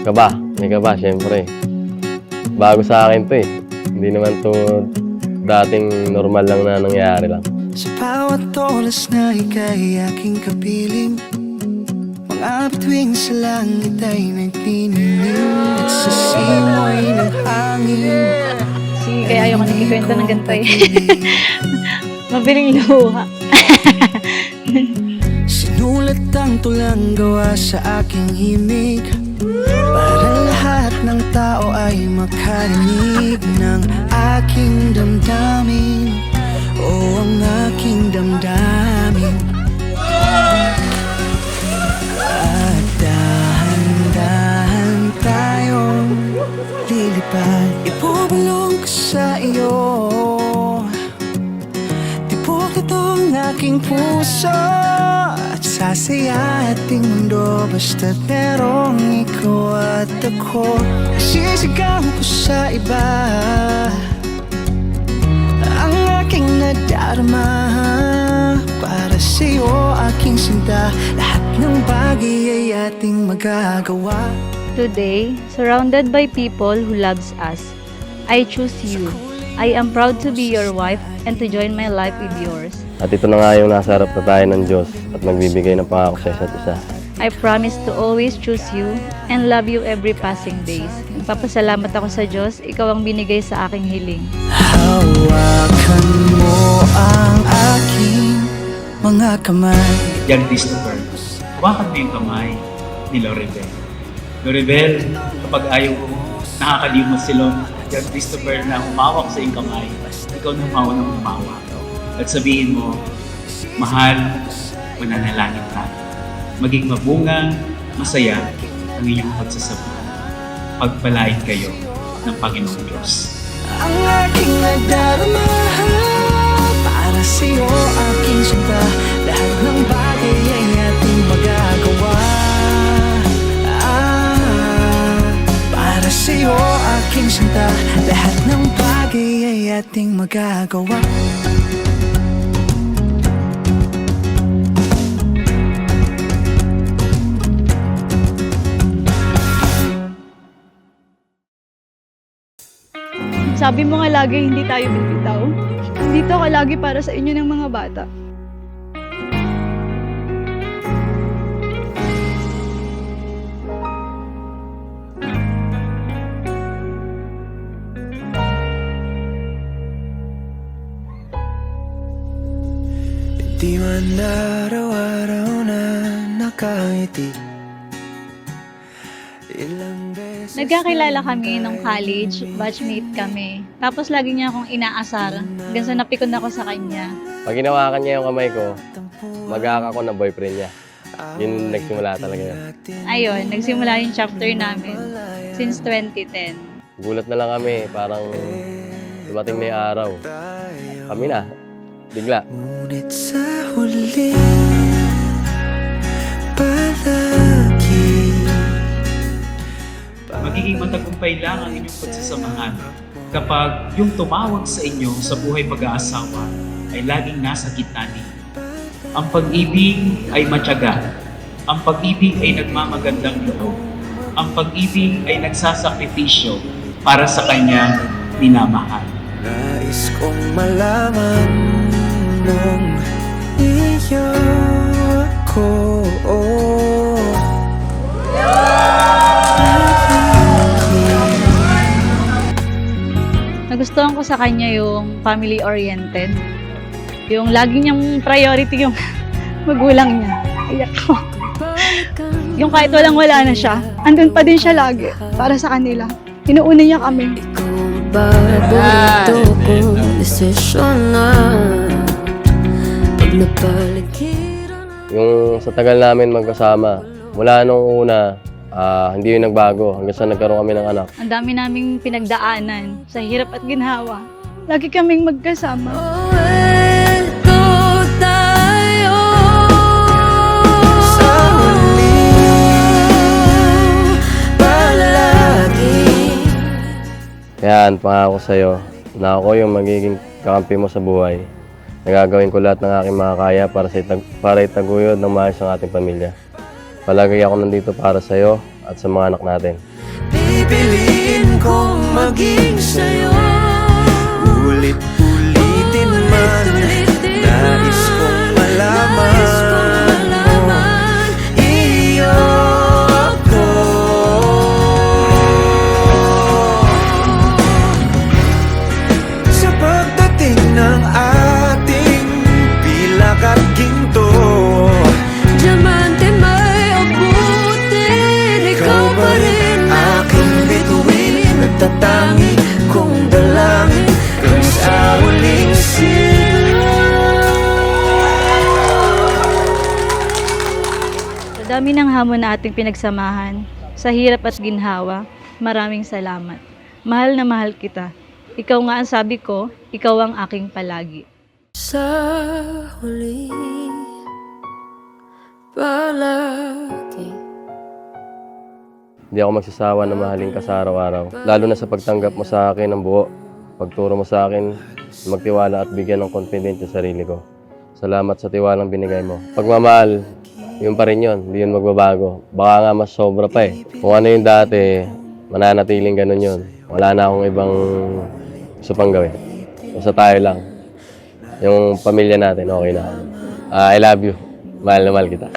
Kaba, may kaba, syempre. Bago sa akin to eh. Hindi naman to dating normal lang na nangyayari lang. Sa bawat oras na ika'y aking kapiling, mga bituin sa langit ay nagtinining at sa simoy ng hangin. Sige, kaya ayoko nagkikwento ng ganito eh. Mabiling luha. Sinulat ang tulang gawa sa aking himig, para lahat ng tao ay makarinig ng aking damdamin. O ang aking damdamin. At dahan-dahan tayong lilipad, ibubulong ko sa iyo. Tibok ito ang aking puso at sasaya ating mundo, basta't merong ikaw at ako. Sisigaw ko sa iba ang aking nadarama, para sa'yo aking sinta, lahat ng bagay ay ating magagawa. Today, surrounded by people who loves us, I choose you. I am proud to be your wife and to join my life with yours. At ito na nga yung nasa harap na tayo ng Diyos at nagbibigay ng pangako sa isa't isa. I promise to always choose you and love you every passing days. Nagpapasalamat ako sa Diyos, ikaw ang binigay sa aking hiling. Hawakan mo ang aking mga kamay. Jan Christopher, hawakan mo yung kamay ni Loribel. Loribel, kapag ayaw mo, nakakalimot si Jan Christopher na humawak sa iyong kamay, ikaw na humawak. At sabihin mo, mahal, mananalangin tayo. Maging mabunga, masaya ang inyong pagsasamahan. Pagpalain kayo ng Panginoong Diyos. Ang aking nadarama, para sa'yo aking sinta, lahat ng bagay ay ating magagawa. Para sa'yo aking sinta, lahat ng bagay ay ating magagawa. Sabi mo nga lagi hindi tayo bibitaw. Dito ako lagi para sa inyo ng mga bata. Di man araw-araw na nakangiti, ilang beses Nagkakilala kami nung college, batchmate kami. Tapos lagi niya akong inaasar, hanggang sa napikon ako sa kanya. Pag ginawakan niya yung kamay ko, mag-aaka ko na boyfriend niya. Yun nagsimula talaga yun. Ayun, nagsimula yung chapter namin since 2010. Gulat na lang kami, parang dumating na yung araw. Kami na, bigla. ngunit sa huli, palagi Magiging matagumpay lang ang inyong pagsasamahan kapag yung tumawag sa inyo sa buhay pag-aasawa ay laging nasa gitna ninyo. Ang pag-ibig ay matyaga. Ang pag-ibig ay nagmamagandang loob. Ang pag-ibig ay nagsasakripisyo para sa kanyang minamahal. nais kong malaman nung iyo ko. Nagustuhan ko sa kanya yung family-oriented. Yung lagi niyang priority yung magulang niya. Iyak ko. Yung kahit walang-wala na siya, andun pa din siya lagi para sa kanila. Inuuna niya kami. Bago ko desisyon na pag napaligiran. Yung sa tagal namin magkasama, mula nung una, hindi yun nagbago hanggang sa nagkaroon kami ng anak. Ang dami naming pinagdaanan sa hirap at ginhawa. Lagi kaming magkasama. Ito tayo Sa huli, palagi. Kaya pangako sa'yo na ako yung magiging kakampi mo sa buhay. Nagagawin ko lahat ng aking makakaya para itaguyod ng maayos ang ating pamilya. Palagi ako nandito para sa'yo at sa mga anak natin. pipiliin kong maging sa'yo. Ulit-ulitin man, nais kong malaman iyo ako. Sa pagdating ng ating pilak at ginto, Diamante may abutin, ikaw pa rin aking bituin, nagtatangi kong dalangin kung sa huling Sa dami ng hamon na ating pinagsamahan, sa hirap at ginhawa, maraming salamat. Mahal na mahal kita. Ikaw nga ang sabi ko, ikaw ang aking palagi. sa huli palagi. Hindi ako magsasawa na mahalin ka sa araw-araw. Lalo na sa pagtanggap mo sa akin ng buo. Pagturo mo sa akin, magtiwala at bigyan ng confidence yung sarili ko. Salamat sa tiwalang binigay mo. Pagmamahal, yun pa rin yun. Hindi yun magbabago. Baka nga mas sobra pa eh. Kung ano yung dati, mananatiling ganun yun. Wala na akong ibang gusto pang gawin. Basta tayo lang. Yung pamilya natin, okay na. I love you. Mahal na mahal kita.